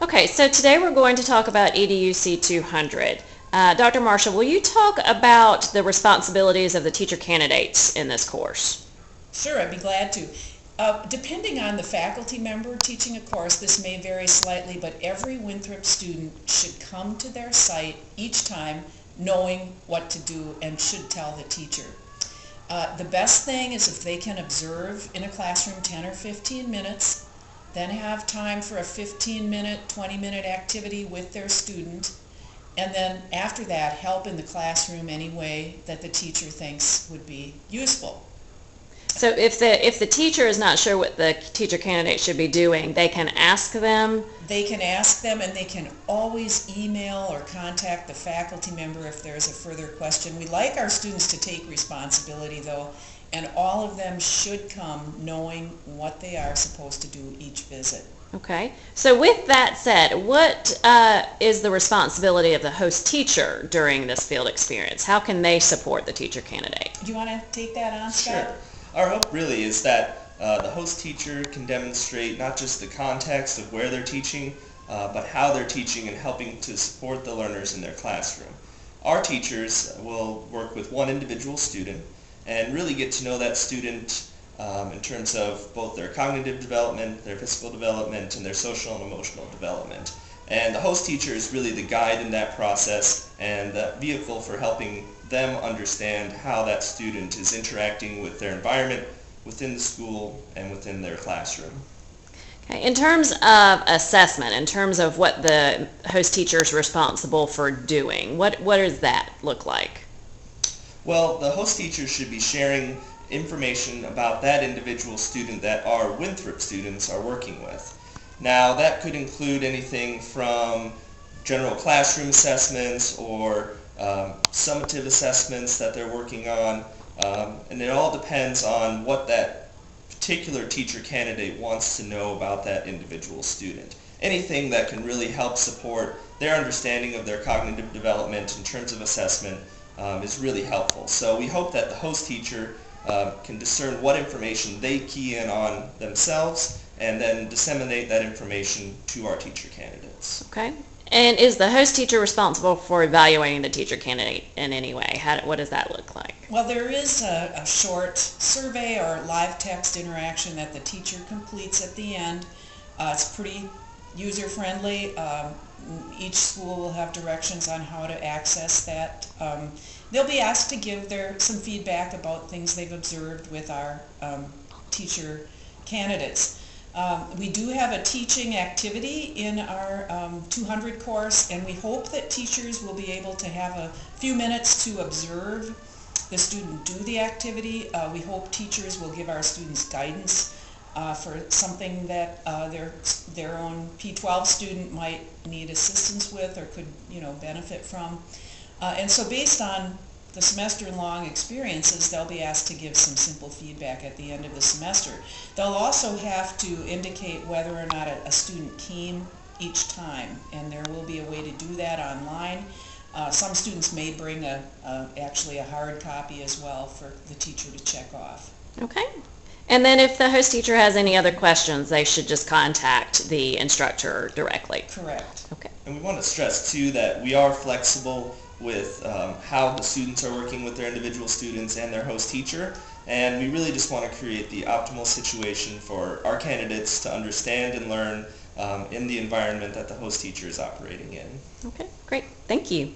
Okay, so today we're going to talk about EDUC 200. Dr. Marshall, will you talk about the responsibilities of the teacher candidates in this course? Sure, I'd be glad to. Depending on the faculty member teaching a course, this may vary slightly, but every Winthrop student should come to their site each time knowing what to do and should tell the teacher. The best thing is if they can observe in a classroom 10 or 15 minutes, then have time for a 15-minute, 20-minute activity with their student, and then after that help in the classroom any way that the teacher thinks would be useful. So if the teacher is not sure what the teacher candidate should be doing, they can ask them? They can ask them, and they can always email or contact the faculty member if there's a further question. We like our students to take responsibility, though, and all of them should come knowing what they are supposed to do each visit. Okay. So with that said, what is the responsibility of the host teacher during this field experience? How can they support the teacher candidate? Do you want to take that on, Scott? Sure. Our hope really is that the host teacher can demonstrate not just the context of where they're teaching, but how they're teaching and helping to support the learners in their classroom. Our teachers will work with one individual student and really get to know that student in terms of both their cognitive development, their physical development, and their social and emotional development. And the host teacher is really the guide in that process and the vehicle for helping them understand how that student is interacting with their environment within the school and within their classroom. Okay. In terms of assessment, in terms of what the host teacher is responsible for doing, what does that look like? Well, the host teacher should be sharing information about that individual student that our Winthrop students are working with. Now, that could include anything from general classroom assessments or summative assessments that they're working on, and it all depends on what that particular teacher candidate wants to know about that individual student. Anything that can really help support their understanding of their cognitive development in terms of assessment is really helpful. So we hope that the host teacher can discern what information they key in on themselves and then disseminate that information to our teacher candidates. Okay. And is the host teacher responsible for evaluating the teacher candidate in any way? What does that look like? Well, there is a short survey or live text interaction that the teacher completes at the end. It's pretty user-friendly. Each school will have directions on how to access that. They'll be asked to give some feedback about things they've observed with our teacher candidates. We do have a teaching activity in our 200 course, and we hope that teachers will be able to have a few minutes to observe the student do the activity. We hope teachers will give our students guidance for something that their own P12 student might need assistance with or could benefit from. And so based on the semester-long experiences, they'll be asked to give some simple feedback at the end of the semester. They'll also have to indicate whether or not a student came each time, and there will be a way to do that online. Some students may bring actually a hard copy as well for the teacher to check off. Okay. And then if the host teacher has any other questions, they should just contact the instructor directly. Correct. Okay. And we want to stress too that we are flexible with how the students are working with their individual students and their host teacher, and we really just want to create the optimal situation for our candidates to understand and learn in the environment that the host teacher is operating in. Okay, great. Thank you.